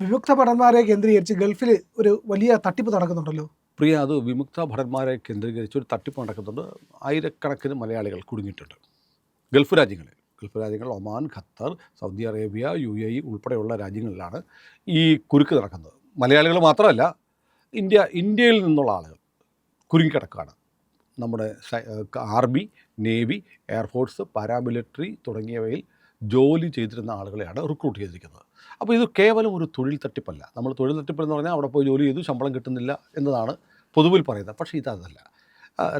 വിമുക്ത ഭടന്മാരെ കേന്ദ്രീകരിച്ച് ഗൾഫിൽ ഒരു വലിയ തട്ടിപ്പ് നടക്കുന്നുണ്ടല്ലോ. പ്രിയ, അത് വിമുക്ത ഭടന്മാരെ കേന്ദ്രീകരിച്ച് ഒരു തട്ടിപ്പ് നടക്കുന്നുണ്ട്. ആയിരക്കണക്കിന് മലയാളികൾ കുടുങ്ങിയിട്ടുണ്ട്. ഗൾഫ് രാജ്യങ്ങൾ Oman, Qatar, Saudi Arabia, UAE ഉൾപ്പെടെയുള്ള രാജ്യങ്ങളിലാണ് ഈ കുരുക്ക് നടക്കുന്നത്. മലയാളികൾ മാത്രമല്ല, ഇന്ത്യയിൽ നിന്നുള്ള ആളുകൾ കുരുങ്ങിക്കിടക്കുകയാണ്. നമ്മുടെ ആർമി, നേവി, എയർഫോഴ്സ്, പാരാമിലിറ്ററി തുടങ്ങിയവയിൽ ജോലി ചെയ്തിരുന്ന ആളുകളെയാണ് റിക്രൂട്ട് ചെയ്തിരിക്കുന്നത്. അപ്പോൾ ഇത് കേവലം ഒരു തൊഴിൽ തട്ടിപ്പല്ല. നമ്മൾ തൊഴിൽ തട്ടിപ്പെന്ന് പറഞ്ഞാൽ അവിടെ പോയി ജോലി ചെയ്തു ശമ്പളം കിട്ടുന്നില്ല എന്നതാണ് പൊതുവിൽ പറയുന്നത്. പക്ഷേ ഇതല്ല.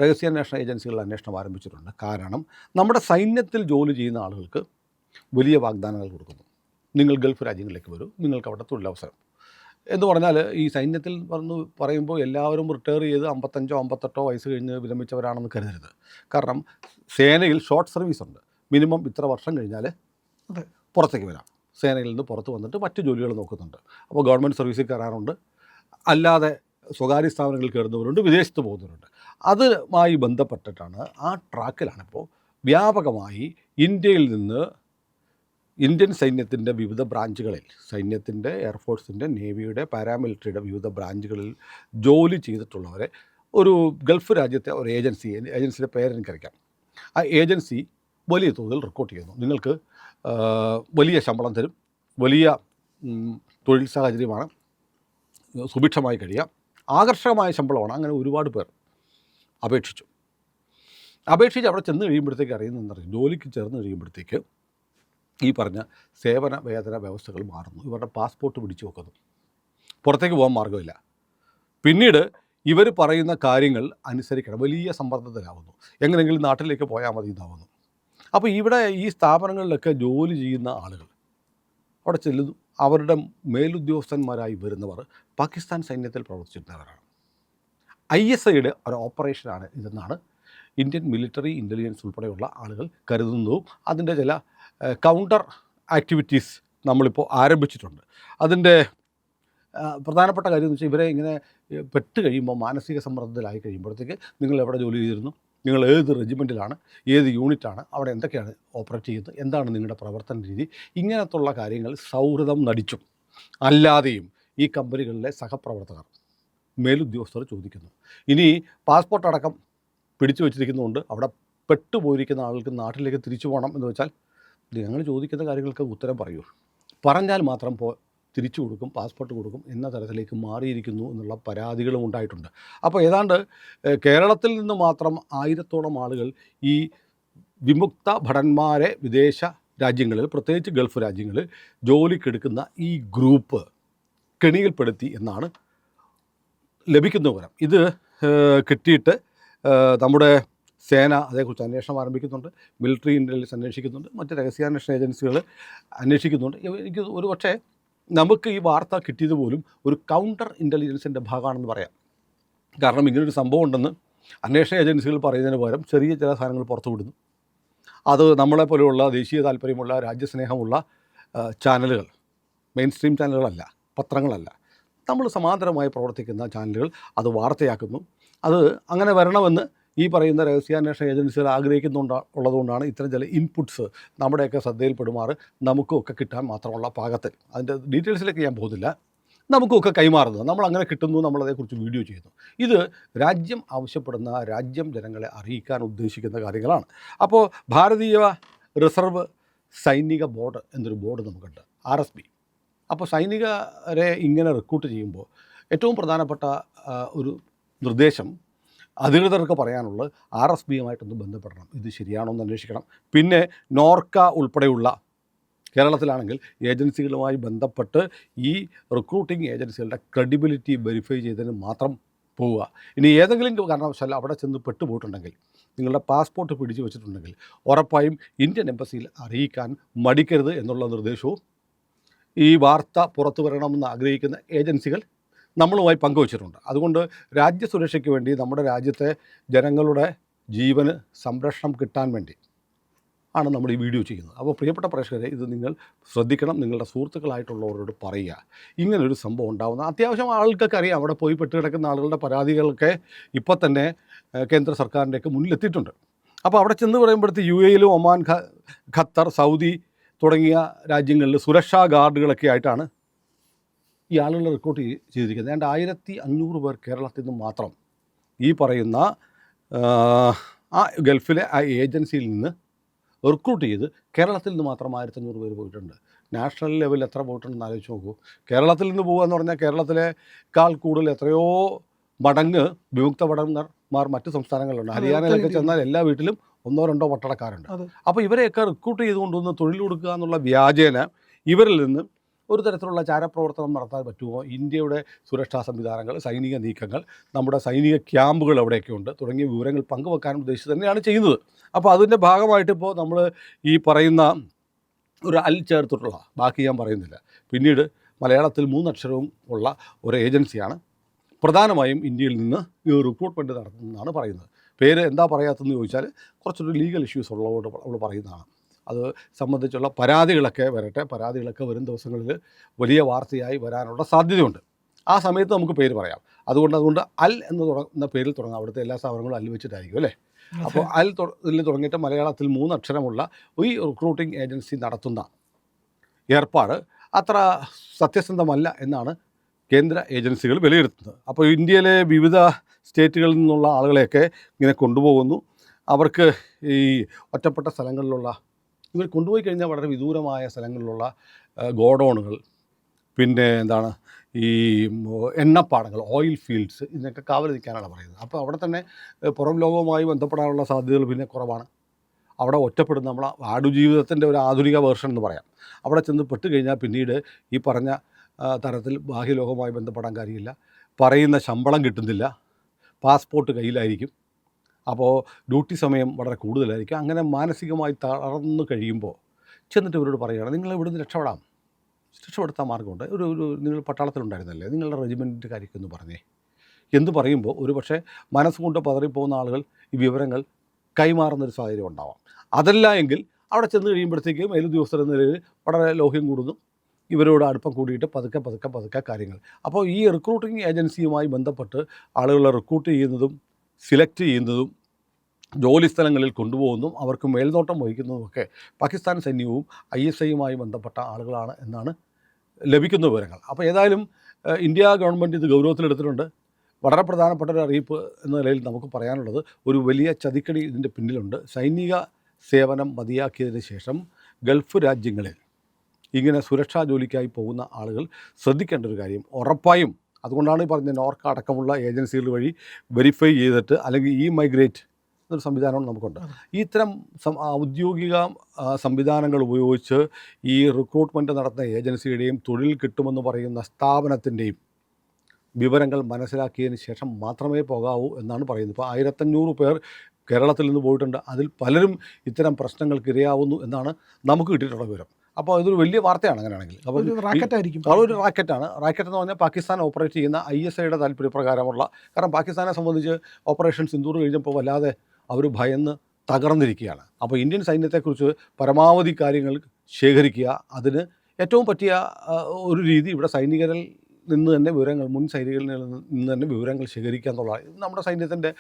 രഹസ്യാന്വേഷണ ഏജൻസികൾ അന്വേഷണം ആരംഭിച്ചിട്ടുണ്ട്. കാരണം നമ്മുടെ സൈന്യത്തിൽ ജോലി ചെയ്യുന്ന ആളുകൾക്ക് വലിയ വാഗ്ദാനങ്ങൾ കൊടുക്കുന്നു. നിങ്ങൾ ഗൾഫ് രാജ്യങ്ങളിലേക്ക് വരൂ, നിങ്ങൾക്ക് അവിടെ തൊഴിലവസരം എന്ന് പറഞ്ഞാൽ, ഈ സൈന്യത്തിൽ പറയുമ്പോൾ എല്ലാവരും റിട്ടയർ ചെയ്ത് 55 58 വയസ്സ് കഴിഞ്ഞ് വിരമിച്ചവരാണെന്ന് കരുതരുത്. കാരണം സേനയിൽ ഷോർട്ട് സർവീസ് ഉണ്ട്. മിനിമം ഇത്ര വർഷം കഴിഞ്ഞാൽ പുറത്തേക്ക് വരാം. സേനയിൽ നിന്ന് പുറത്ത് വന്നിട്ട് മറ്റു ജോലികൾ നോക്കുന്നുണ്ട്. അപ്പോൾ ഗവൺമെൻറ് സർവീസിൽ കയറാറുണ്ട്, അല്ലാതെ സ്വകാര്യ സ്ഥാപനങ്ങളിൽ കയറുന്നവരുണ്ട്, വിദേശത്ത് പോകുന്നവരുണ്ട്. അതുമായി ബന്ധപ്പെട്ടിട്ടാണ് ആ ട്രാക്കിലാണിപ്പോൾ വ്യാപകമായി ഇന്ത്യയിൽ നിന്ന് ഇന്ത്യൻ സൈന്യത്തിൻ്റെ വിവിധ ബ്രാഞ്ചുകളിൽ, സൈന്യത്തിൻ്റെ, എയർഫോഴ്സിൻ്റെ, നേവിയുടെ, പാരാമിലിറ്ററിയുടെ വിവിധ ബ്രാഞ്ചുകളിൽ ജോലി ചെയ്തിട്ടുള്ളവരെ ഒരു ഗൾഫ് രാജ്യത്തെ ഒരു ഏജൻസിയുടെ പേരെനിക്കറിയാം. ആ ഏജൻസി വലിയ തോതിൽ റിക്രൂട്ട് ചെയ്യുന്നു. നിങ്ങൾക്ക് വലിയ ശമ്പളം തരും, വലിയ തൊഴിൽ സാഹചര്യമാണ്, സുഭിക്ഷമായി കഴിയാം, ആകർഷകമായ ശമ്പളമാണ്. അങ്ങനെ ഒരുപാട് പേർ അപേക്ഷിച്ച് അവിടെ ചെന്ന് കഴിയുമ്പോഴത്തേക്ക് അറിയുന്നതെന്നറിയും, ജോലിക്ക് ചേർന്ന് കഴിയുമ്പോഴത്തേക്ക് ഈ പറഞ്ഞ സേവന വേതന വ്യവസ്ഥകൾ മാറുന്നു. ഇവരുടെ പാസ്പോർട്ട് പിടിച്ചു വെക്കുന്നു, പുറത്തേക്ക് പോകാൻ മാർഗ്ഗമില്ല. പിന്നീട് ഇവർ പറയുന്ന കാര്യങ്ങൾ അനുസരിക്കണം, വലിയ സമ്മർദ്ദത്തിലാവുന്നു, എങ്ങനെയെങ്കിലും നാട്ടിലേക്ക് പോയാൽ മതി എന്നാവുന്നു. അപ്പോൾ ഇവിടെ ഈ സ്ഥാപനങ്ങളിലൊക്കെ ജോലി ചെയ്യുന്ന ആളുകൾ അവിടെ ചെല്ലുന്നു. അവരുടെ മേലുദ്യോഗസ്ഥന്മാരായി വരുന്നവർ പാകിസ്ഥാൻ സൈന്യത്തിൽ പ്രവർത്തിച്ചിരുന്നവരാണ്. ISIയുടെ ഒരു ഓപ്പറേഷനാണ് ഇതെന്നാണ് ഇന്ത്യൻ മിലിറ്ററി ഇൻ്റലിജൻസ് ഉൾപ്പെടെയുള്ള ആളുകൾ കരുതുന്നതും. അതിൻ്റെ ചില കൗണ്ടർ ആക്ടിവിറ്റീസ് നമ്മളിപ്പോൾ ആരംഭിച്ചിട്ടുണ്ട്. അതിൻ്റെ പ്രധാനപ്പെട്ട കാര്യം എന്ന് വെച്ചാൽ, ഇവരെ ഇങ്ങനെ പെട്ട് കഴിയുമ്പോൾ, മാനസിക സമ്മർദ്ദത്തിലായി കഴിയുമ്പോഴത്തേക്ക്, നിങ്ങൾ എവിടെ ജോലി ചെയ്തിരുന്നു, നിങ്ങൾ ഏത് റെജിമെൻറ്റിലാണ്, ഏത് യൂണിറ്റാണ്, അവിടെ എന്തൊക്കെയാണ് ഓപ്പറേറ്റ് ചെയ്യുന്നത്, എന്താണ് നിങ്ങളുടെ പ്രവർത്തന രീതി, ഇങ്ങനത്തുള്ള കാര്യങ്ങൾ സൗഹൃദം നടിച്ചും അല്ലാതെയും ഈ കമ്പനികളിലെ സഹപ്രവർത്തകർ, മേലുദ്യോഗസ്ഥർ ചോദിക്കുന്നു. ഇനി പാസ്പോർട്ട് അടക്കം പിടിച്ചു വച്ചിരിക്കുന്നതുകൊണ്ട് അവിടെ പെട്ടുപോയിരിക്കുന്ന ആൾക്ക് നാട്ടിലേക്ക് തിരിച്ചു പോകണം എന്ന് വെച്ചാൽ, ഞങ്ങൾ ചോദിക്കുന്ന കാര്യങ്ങൾക്ക് ഉത്തരം പറയൂ, പറഞ്ഞാൽ മാത്രം തിരിച്ചു കൊടുക്കും, പാസ്പോർട്ട് കൊടുക്കും എന്ന തരത്തിലേക്ക് മാറിയിരിക്കുന്നു എന്നുള്ള പരാതികളും ഉണ്ടായിട്ടുണ്ട്. അപ്പോൾ ഏതാണ്ട് കേരളത്തിൽ നിന്ന് മാത്രം 1000-ഓളം ആളുകൾ ഈ വിമുക്ത ഭടന്മാരെ വിദേശ രാജ്യങ്ങളിൽ, പ്രത്യേകിച്ച് ഗൾഫ് രാജ്യങ്ങളിൽ ജോലിക്കെടുക്കുന്ന ഈ ഗ്രൂപ്പ് കെണിയിൽപ്പെടുത്തി എന്നാണ് ലഭിക്കുന്ന വിവരം. ഇത് കിട്ടിയിട്ട് നമ്മുടെ സേന അതേക്കുറിച്ച് അന്വേഷണം ആരംഭിക്കുന്നുണ്ട്, മിലിറ്ററി ഇൻ്റലിജൻസ് അന്വേഷിക്കുന്നുണ്ട്, മറ്റ് രഹസ്യാന്വേഷണ ഏജൻസികൾ അന്വേഷിക്കുന്നുണ്ട്. എനിക്ക് ഒരു പക്ഷേ നമുക്ക് ഈ വാർത്ത കിട്ടിയത് പോലും ഒരു കൗണ്ടർ ഇൻ്റലിജൻസിൻ്റെ ഭാഗമാണെന്ന് പറയാം. കാരണം ഇങ്ങനൊരു സംഭവം ഉണ്ടെന്ന് അന്വേഷണ ഏജൻസികൾ പറയുന്നതിന് പകരം ചെറിയ ചില സാധനങ്ങൾ പുറത്തു വിടുന്നു. അത് നമ്മളെപ്പോലെയുള്ള ദേശീയ താല്പര്യമുള്ള, രാജ്യസ്നേഹമുള്ള ചാനലുകൾ, മെയിൻ സ്ട്രീം ചാനലുകളല്ല, പത്രങ്ങളല്ല, നമ്മൾ സമാന്തരമായി പ്രവർത്തിക്കുന്ന ചാനലുകൾ അത് വാർത്തയാക്കുന്നു. അത് അങ്ങനെ വരണമെന്ന് ഈ പറയുന്ന രഹസ്യാന്വേഷണ ഏജൻസികൾ ഉള്ളതുകൊണ്ടാണ് ഇത്തരം ചില ഇൻപുട്സ് നമ്മുടെയൊക്കെ ശ്രദ്ധയിൽപ്പെടുമാറ് നമുക്കൊക്കെ കിട്ടാൻ മാത്രമുള്ള പാകത്തിൽ, അതിൻ്റെ ഡീറ്റെയിൽസിലേക്ക് ഞാൻ പോകുന്നില്ല, നമുക്കൊക്കെ കൈമാറുന്നത്. നമ്മൾ അങ്ങനെ കിട്ടുന്നു, നമ്മളതേക്കുറിച്ച് വീഡിയോ ചെയ്യുന്നു. ഇത് രാജ്യം ആവശ്യപ്പെടുന്ന, രാജ്യം ജനങ്ങളെ അറിയിക്കാൻ ഉദ്ദേശിക്കുന്ന കാര്യങ്ങളാണ്. അപ്പോൾ ഭാരതീയ റിസർവ് സൈനിക ബോർഡ് എന്നൊരു ബോർഡ് നമുക്കുണ്ട്, RSB. അപ്പോൾ സൈനികരെ ഇങ്ങനെ റിക്രൂട്ട് ചെയ്യുമ്പോൾ ഏറ്റവും പ്രധാനപ്പെട്ട ഒരു നിർദ്ദേശം അധികൃതർക്ക് പറയാനുള്ളത് RSBയുമായിട്ടൊന്ന് ബന്ധപ്പെടണം, ഇത് ശരിയാണോ എന്ന് അന്വേഷിക്കണം. പിന്നെ നോർക്ക ഉൾപ്പെടെയുള്ള, കേരളത്തിലാണെങ്കിൽ ഏജൻസികളുമായി ബന്ധപ്പെട്ട് ഈ റിക്രൂട്ടിംഗ് ഏജൻസികളുടെ ക്രെഡിബിലിറ്റി വെരിഫൈ ചെയ്തതിന് മാത്രം പോവുക. ഇനി ഏതെങ്കിലും കാരണവശാൽ അവിടെ ചെന്ന് പെട്ടുപോയിട്ടുണ്ടെങ്കിൽ, നിങ്ങളുടെ പാസ്പോർട്ട് പിടിച്ചു വെച്ചിട്ടുണ്ടെങ്കിൽ ഉറപ്പായും ഇന്ത്യൻ എംബസിയിൽ അറിയിക്കാൻ മടിക്കരുത് എന്നുള്ള നിർദ്ദേശവും ഈ വാർത്ത പുറത്തു വരണമെന്ന് ആഗ്രഹിക്കുന്ന ഏജൻസികൾ നമ്മളുമായി പങ്കുവച്ചിട്ടുണ്ട്. അതുകൊണ്ട് രാജ്യസുരക്ഷയ്ക്ക് വേണ്ടി, നമ്മുടെ രാജ്യത്തെ ജനങ്ങളുടെ ജീവന് സംരക്ഷണം കിട്ടാൻ വേണ്ടി ആണ് നമ്മൾ ഈ വീഡിയോ ചെയ്യുന്നത്. അപ്പോൾ പ്രിയപ്പെട്ട പ്രേക്ഷകരെ, ഇത് നിങ്ങൾ ശ്രദ്ധിക്കണം, നിങ്ങളുടെ സുഹൃത്തുക്കളായിട്ടുള്ളവരോട് പറയുക, ഇങ്ങനൊരു സംഭവം ഉണ്ടാകുന്ന. അത്യാവശ്യം ആൾക്കൊക്കെ അറിയാം, അവിടെ പോയി പെട്ട് കിടക്കുന്ന ആളുകളുടെ പരാതികളൊക്കെ ഇപ്പോൾ തന്നെ കേന്ദ്ര സർക്കാരിൻ്റെയൊക്കെ മുന്നിലെത്തിയിട്ടുണ്ട്. അപ്പോൾ അവിടെ ചെന്ന് പറയുമ്പോഴത്തേക്ക് UAEയിലും ഒമാൻ, ഖത്തർ, സൗദി തുടങ്ങിയ രാജ്യങ്ങളിൽ സുരക്ഷാ ഗാർഡുകളൊക്കെ ആയിട്ടാണ് ഈ ആളുകളെ റിക്രൂട്ട് ചെയ്തിരിക്കുന്നത്. ഏതാണ്ട് 1500 പേർ കേരളത്തിൽ നിന്ന് മാത്രം ഈ പറയുന്ന ആ ഗൾഫിലെ ആ ഏജൻസിയിൽ നിന്ന് റിക്രൂട്ട് ചെയ്ത് കേരളത്തിൽ നിന്ന് മാത്രം 1500 പേര് പോയിട്ടുണ്ട്. നാഷണൽ ലെവലിൽ എത്ര പോയിട്ടുണ്ടെന്ന് ആലോചിച്ച് നോക്കൂ. കേരളത്തിൽ നിന്ന് പോകുക എന്ന് പറഞ്ഞാൽ കേരളത്തിലേക്കാൾ കൂടുതൽ എത്രയോ മടങ്ങ് വിമുക്ത ഭടന്മാർ മറ്റ് സംസ്ഥാനങ്ങളിലുണ്ട്. ഹരിയാനയിലൊക്കെ ചെന്നാൽ എല്ലാ വീട്ടിലും 1-2 പട്ടാളക്കാരുണ്ട്. അപ്പോൾ ഇവരെയൊക്കെ റിക്രൂട്ട് ചെയ്തുകൊണ്ടുവന്ന് തൊഴിൽ കൊടുക്കുക എന്നുള്ള വ്യാജേന ഇവരിൽ നിന്ന് ഒരു തരത്തിലുള്ള ചാരപ്രവർത്തനം നടത്താൻ പറ്റുമോ? ഇന്ത്യയുടെ സുരക്ഷാ സംവിധാനങ്ങൾ, സൈനിക നീക്കങ്ങൾ, നമ്മുടെ സൈനിക ക്യാമ്പുകൾ എവിടെയൊക്കെ ഉണ്ട് തുടങ്ങിയ വിവരങ്ങൾ പങ്കുവെക്കാൻ ഉദ്ദേശിച്ച് തന്നെയാണ് ചെയ്യുന്നത്. അപ്പോൾ അതിൻ്റെ ഭാഗമായിട്ട് ഇപ്പോൾ നമ്മൾ ഈ പറയുന്ന ഒരു അൽ ചേർത്തിട്ടുള്ള, ബാക്കി ഞാൻ പറയുന്നില്ല, പിന്നീട് മലയാളത്തിൽ 3 അക്ഷരവും ഉള്ള ഒരു ഏജൻസിയാണ് പ്രധാനമായും ഇന്ത്യയിൽ നിന്ന് ഈ റിക്രൂട്ട്മെൻറ്റ് നടത്തുന്നതെന്നാണ് പറയുന്നത്. പേര് എന്താ പറയാത്തതെന്ന് ചോദിച്ചാൽ കുറച്ചൊരു ലീഗൽ ഇഷ്യൂസ് ഉള്ളതുകൊണ്ട് അവൾ പറയുന്നതാണ്. അത് സംബന്ധിച്ചുള്ള പരാതികളൊക്കെ വരട്ടെ. പരാതികളൊക്കെ വരും ദിവസങ്ങളിൽ വലിയ വാർത്തയായി വരാനുള്ള സാധ്യതയുണ്ട്. ആ സമയത്ത് നമുക്ക് പേര് പറയാം. അതുകൊണ്ട് അൽ എന്ന് തുടങ്ങുന്ന പേരിൽ തുടങ്ങാം. അവിടുത്തെ എല്ലാ സ്ഥാപനങ്ങളും അൽ വെച്ചിട്ടായിരിക്കും അല്ലേ? അപ്പോൾ അൽ തുടങ്ങിയിട്ട് മലയാളത്തിൽ 3 അക്ഷരമുള്ള ഈ റിക്രൂട്ടിംഗ് ഏജൻസി നടത്തുന്ന ഏർപ്പാട് അത്ര സത്യസന്ധമല്ല എന്നാണ് കേന്ദ്ര ഏജൻസികൾ വിലയിരുത്തുന്നത്. അപ്പോൾ ഇന്ത്യയിലെ വിവിധ സ്റ്റേറ്റുകളിൽ നിന്നുള്ള ആളുകളെയൊക്കെ ഇങ്ങനെ കൊണ്ടുപോകുന്നു. അവർക്ക് ഈ ഒറ്റപ്പെട്ട സ്ഥലങ്ങളിലുള്ള, ഇവർ കൊണ്ടുപോയി കഴിഞ്ഞാൽ വളരെ വിദൂരമായ സ്ഥലങ്ങളിലുള്ള ഗോഡൗണുകൾ, പിന്നെ എന്താണ് ഈ എണ്ണപ്പാടങ്ങൾ, ഓയിൽ ഫീൽഡ്സ്, ഇതിനൊക്കെ കാവൽ നിൽക്കാനാണ് പറയുന്നത്. അപ്പോൾ അവിടെ തന്നെ പുറം ലോകവുമായി ബന്ധപ്പെടാനുള്ള സാധ്യതകൾ പിന്നെ കുറവാണ്. അവിടെ ഒറ്റപ്പെടുന്ന നമ്മൾ ആടുജീവിതത്തിൻ്റെ ഒരു ആധുനിക വേർഷൻ എന്ന് പറയാം. അവിടെ ചെന്ന് പെട്ട് കഴിഞ്ഞാൽ പിന്നീട് ഈ പറഞ്ഞ തരത്തിൽ ബാഹ്യലോകവുമായി ബന്ധപ്പെടാൻ കാര്യമില്ല. പറയുന്ന ശമ്പളം കിട്ടുന്നില്ല, പാസ്പോർട്ട് കയ്യിലായിരിക്കും, അപ്പോൾ ഡ്യൂട്ടി സമയം വളരെ കൂടുതലായിരിക്കും. അങ്ങനെ മാനസികമായി തളർന്നു കഴിയുമ്പോൾ ചെന്നിട്ട് ഇവരോട് പറയുകയാണ്, നിങ്ങൾ ഇവിടുന്ന് രക്ഷപ്പെടുത്താൻ മാർഗമുണ്ട്. നിങ്ങൾ പട്ടാളത്തിലുണ്ടായിരുന്നല്ലേ, നിങ്ങളുടെ റെജിമെൻറ്റിൻ്റെ കാര്യമൊക്കെ ഒന്ന് പറഞ്ഞേ എന്ന് പറയുമ്പോൾ ഒരു പക്ഷേ മനസ്സുകൊണ്ട് പതറിപ്പോകുന്ന ആളുകൾ ഈ വിവരങ്ങൾ കൈമാറുന്നൊരു സാഹചര്യം ഉണ്ടാവാം. അതല്ല എങ്കിൽ അവിടെ ചെന്ന് കഴിയുമ്പോഴത്തേക്ക് മേലുദ്യോഗസ്ഥർ എന്ന നിലയിൽ വളരെ ലോഹ്യം കൂടുന്നു, ഇവരോട് അടുപ്പം കൂടിയിട്ട് പതുക്കെ കാര്യങ്ങൾ. അപ്പോൾ ഈ റിക്രൂട്ടിംഗ് ഏജൻസിയുമായി ബന്ധപ്പെട്ട് ആളുകളെ റിക്രൂട്ട് ചെയ്യുന്നതും സിലക്ട് ചെയ്യുന്നതും ജോലി സ്ഥലങ്ങളിൽ കൊണ്ടുപോകുന്നതും അവർക്ക് മേൽനോട്ടം വഹിക്കുന്നതുമൊക്കെ പാകിസ്ഥാൻ സൈന്യവും ISIയുമായി ബന്ധപ്പെട്ട ആളുകളാണ് എന്നാണ് ലഭിക്കുന്ന വിവരങ്ങൾ. അപ്പോൾ ഏതായാലും ഇന്ത്യ ഗവൺമെൻറ് ഇത് ഗൗരവത്തിലെടുത്തിട്ടുണ്ട്. വളരെ പ്രധാനപ്പെട്ട ഒരു അറിയിപ്പ് എന്ന നിലയിൽ നമുക്ക് പറയാനുള്ളത്, ഒരു വലിയ ചതിക്കടി ഇതിൻ്റെ പിന്നിലുണ്ട്. സൈനിക സേവനം മതിയാക്കിയതിന് ശേഷം ഗൾഫ് രാജ്യങ്ങളിൽ ഇങ്ങനെ സുരക്ഷാ ജോലിക്കായി പോകുന്ന ആളുകൾ ശ്രദ്ധിക്കേണ്ട ഒരു കാര്യം ഉറപ്പായും, അതുകൊണ്ടാണ് ഈ പറഞ്ഞ നോർക്ക അടക്കമുള്ള ഏജൻസികൾ വഴി വെരിഫൈ ചെയ്തിട്ട്, അല്ലെങ്കിൽ മൈഗ്രേറ്റ് എന്നൊരു സംവിധാനം നമുക്കുണ്ട്. ഇത്തരം ഔദ്യോഗിക സംവിധാനങ്ങൾ ഉപയോഗിച്ച് ഈ റിക്രൂട്ട്മെൻറ്റ് നടത്തുന്ന ഏജൻസിയുടെയും തൊഴിൽ കിട്ടുമെന്ന് പറയുന്ന സ്ഥാപനത്തിൻ്റെയും വിവരങ്ങൾ മനസ്സിലാക്കിയതിന് ശേഷം മാത്രമേ പോകാവൂ എന്നാണ് പറയുന്നത്. ഇപ്പോൾ 1500 പേർ കേരളത്തിൽ നിന്ന് പോയിട്ടുണ്ട്. അതിൽ പലരും ഇത്തരം പ്രശ്നങ്ങൾക്ക് ഇരയാവുന്നു എന്നാണ് നമുക്ക് കിട്ടിയിട്ടുള്ള വിവരം. അപ്പോൾ ഇതൊരു വലിയ വാർത്തയാണ് അങ്ങനെയാണെങ്കിൽ. അപ്പോൾ ഒരു റാക്കറ്റായിരിക്കും. അതൊരു റാക്കറ്റാണ്. റാക്കറ്റ് എന്ന് പറഞ്ഞാൽ പാകിസ്ഥാൻ ഓപ്പറേറ്റ് ചെയ്യുന്ന ISIയുടെ താല്പര്യപ്രകാരമുള്ള, കാരണം പാകിസ്ഥാനെ സംബന്ധിച്ച് ഓപ്പറേഷൻ സിന്ദൂർ കഴിഞ്ഞപ്പോൾ വല്ലാതെ അവർ ഭയന്ന് തകർന്നിരിക്കുകയാണ്. അപ്പോൾ ഇന്ത്യൻ സൈന്യത്തെക്കുറിച്ച് പരമാവധി കാര്യങ്ങൾ ശേഖരിക്കുക, അതിന് ഏറ്റവും പറ്റിയ ഒരു രീതി ഇവിടെ സൈനികരിൽ നിന്ന് തന്നെ വിവരങ്ങൾ, മുൻ സൈനികരിൽ നിന്ന് തന്നെ വിവരങ്ങൾ ശേഖരിക്കുക എന്നുള്ളതാണ്. ഇത് നമ്മുടെ സൈന്യത്തിൻ്റെ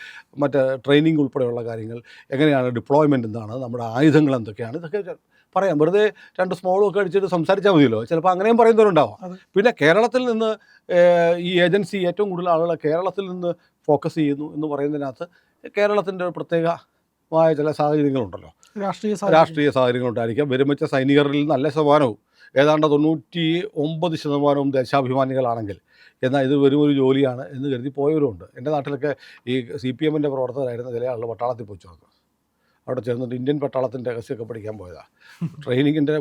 മറ്റേ ട്രെയിനിങ് ഉൾപ്പെടെയുള്ള കാര്യങ്ങൾ, എങ്ങനെയാണ് ഡിപ്ലോയ്മെൻറ്റ്, എന്താണ് നമ്മുടെ ആയുധങ്ങൾ എന്തൊക്കെയാണ്, ഇതൊക്കെ പറയാം. വെറുതെ 2 സ്മോളൊക്കെ അടിച്ചിട്ട് സംസാരിച്ചാൽ മതിയല്ലോ. ചിലപ്പോൾ അങ്ങനെയും പറയുന്നവരുണ്ടാവാം. പിന്നെ കേരളത്തിൽ നിന്ന് ഈ ഏജൻസി ഏറ്റവും കൂടുതൽ ആളുകളെ കേരളത്തിൽ നിന്ന് ഫോക്കസ് ചെയ്യുന്നു എന്ന് പറയുന്നതിനകത്ത് കേരളത്തിൻ്റെ ഒരു പ്രത്യേകമായ ചില സാഹചര്യങ്ങളുണ്ടല്ലോ, രാഷ്ട്രീയ സാഹചര്യങ്ങളുണ്ടായിരിക്കാം. വിരമിച്ച സൈനികരിൽ നല്ല ശതമാനവും, ഏതാണ്ട് 99% ദേശാഭിമാനികളാണെങ്കിൽ, എന്നാൽ ഇത് വെറും ഒരു ജോലിയാണ് എന്ന് കരുതി പോയവരുമുണ്ട്. എൻ്റെ നാട്ടിലൊക്കെ ഈ CPMൻ്റെ പ്രവർത്തകരായിരുന്ന ചില ആളുകൾ പട്ടാളത്തിൽ പോയി ചേർന്നു. അവിടെ ചേർന്നിട്ട് ഇന്ത്യൻ പട്ടാളത്തിൻ്റെ രഹസ്യമൊക്കെ പഠിക്കാൻ പോയതാണ്. ട്രെയിനിങ്ങിൻ്റെ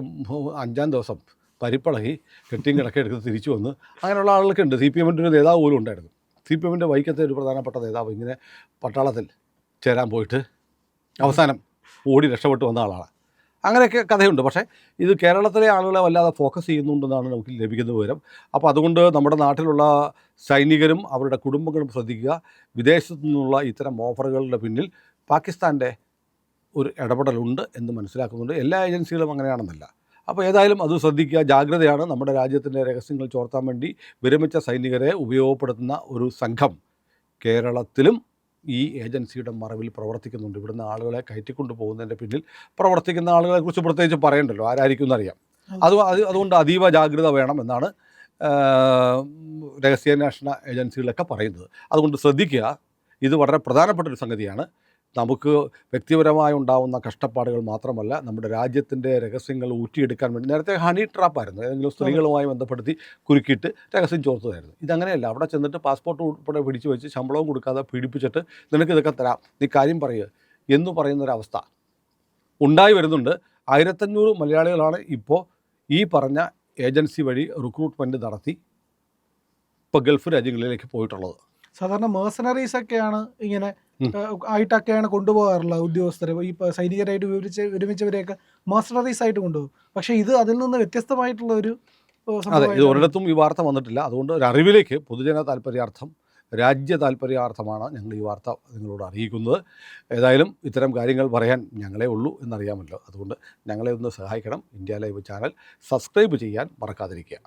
5-ാം ദിവസം പരിപ്പളകി കെട്ടിയും കിടക്കെ എടുത്ത് തിരിച്ചു വന്ന് അങ്ങനെയുള്ള ആളുകളൊക്കെ ഉണ്ട്. CPMൻ്റെ ഒരു നേതാവ് പോലും ഉണ്ടായിരുന്നു. CPMൻ്റെ വൈക്കത്തെ ഒരു പ്രധാനപ്പെട്ട നേതാവ് ഇങ്ങനെ പട്ടാളത്തിൽ ചേരാൻ പോയിട്ട് അവസാനം ഓടി രക്ഷപ്പെട്ടു വന്ന ആളാണ്. അങ്ങനെയൊക്കെ കഥയുണ്ട്. പക്ഷേ ഇത് കേരളത്തിലെ ആളുകളെ വല്ലാതെ ഫോക്കസ് ചെയ്യുന്നുണ്ടെന്നാണ് നമുക്ക് ലഭിക്കുന്ന വിവരം. അപ്പോൾ അതുകൊണ്ട് നമ്മുടെ നാട്ടിലുള്ള സൈനികരും അവരുടെ കുടുംബങ്ങളും ശ്രദ്ധിക്കുക. വിദേശത്തു നിന്നുള്ള ഇത്തരം ഓഫറുകളുടെ പിന്നിൽ പാകിസ്ഥാൻ്റെ ഒരു ഇടപെടലുണ്ട് എന്ന് മനസ്സിലാക്കുന്നുണ്ട്. എല്ലാ ഏജൻസികളും അങ്ങനെയാണെന്നല്ല. അപ്പോൾ ഏതായാലും അത് ശ്രദ്ധിക്കുക, ജാഗ്രതയാണ്. നമ്മുടെ രാജ്യത്തിൻ്റെ രഹസ്യങ്ങൾ ചോർത്താൻ വേണ്ടി വിരമിച്ച സൈനികരെ ഉപയോഗപ്പെടുത്തുന്ന ഒരു സംഘം കേരളത്തിലും ഈ ഏജൻസിയുടെ മറവിൽ പ്രവർത്തിക്കുന്നുണ്ട്. ഇവിടുന്ന് ആളുകളെ കയറ്റിക്കൊണ്ടു പോകുന്നതിൻ്റെ പിന്നിൽ പ്രവർത്തിക്കുന്ന ആളുകളെക്കുറിച്ച് പ്രത്യേകിച്ച് പറയണ്ടല്ലോ, ആരായിരിക്കും എന്നറിയാം. അതുകൊണ്ട് അതീവ ജാഗ്രത വേണം എന്നാണ് രഹസ്യാന്വേഷണ ഏജൻസികളൊക്കെ പറയുന്നത്. അതുകൊണ്ട് ശ്രദ്ധിക്കുക, ഇത് വളരെ പ്രധാനപ്പെട്ടൊരു സംഗതിയാണ്. നമുക്ക് വ്യക്തിപരമായി ഉണ്ടാകുന്ന കഷ്ടപ്പാടുകൾ മാത്രമല്ല, നമ്മുടെ രാജ്യത്തിൻ്റെ രഹസ്യങ്ങൾ ഊറ്റിയെടുക്കാൻ വേണ്ടി നേരത്തെ ഹണി ട്രാപ്പായിരുന്നു, ഏതെങ്കിലും സ്ത്രീകളുമായി ബന്ധപ്പെടുത്തി കുരുക്കിയിട്ട് രഹസ്യം ചോർത്തതായിരുന്നു. ഇതങ്ങനെയല്ല. അവിടെ ചെന്നിട്ട് പാസ്പോർട്ട് ഉൾപ്പെടെ പിടിച്ചു വെച്ച് ശമ്പളവും കൊടുക്കാതെ പീഡിപ്പിച്ചിട്ട് നിനക്ക് ഇതൊക്കെ തരാം, നീ കാര്യം പറയുക എന്ന് പറയുന്നൊരവസ്ഥ ഉണ്ടായി വരുന്നുണ്ട്. 1500 മലയാളികളാണ് ഇപ്പോൾ ഈ പറഞ്ഞ ഏജൻസി വഴി റിക്രൂട്ട്മെൻറ്റ് നടത്തി ഇപ്പോൾ ഗൾഫ് രാജ്യങ്ങളിലേക്ക് പോയിട്ടുള്ളത്. സാധാരണ മേഴ്സണറീസ് ഒക്കെയാണ് ഇങ്ങനെ ആയിട്ടൊക്കെയാണ് കൊണ്ടുപോകാറുള്ളത് ഉദ്യോഗസ്ഥരെ. ഈ സൈനികരായിട്ട് വിരമിച്ചവരെയൊക്കെ മേഴ്സണറീസ് ആയിട്ട് കൊണ്ടുപോകും. പക്ഷേ ഇത് അതിൽ നിന്ന് വ്യത്യസ്തമായിട്ടുള്ള ഒരു അതെ, ഇത് ഒരിടത്തും ഈ വാർത്ത വന്നിട്ടില്ല. അതുകൊണ്ട് ഒരു അറിവിലേക്ക്, പൊതുജന താല്പര്യാർത്ഥം, രാജ്യ താല്പര്യാർത്ഥമാണ് ഞങ്ങൾ ഈ വാർത്ത നിങ്ങളോട് അറിയിക്കുന്നത്. ഏതായാലും ഇത്തരം കാര്യങ്ങൾ പറയാൻ ഞങ്ങളെ ഉള്ളൂ എന്നറിയാമല്ലോ. അതുകൊണ്ട് ഞങ്ങളെ ഒന്ന് സഹായിക്കണം. ഇന്ത്യ ലൈവ് ചാനൽ സബ്സ്ക്രൈബ് ചെയ്യാൻ മറക്കാതിരിക്കുക.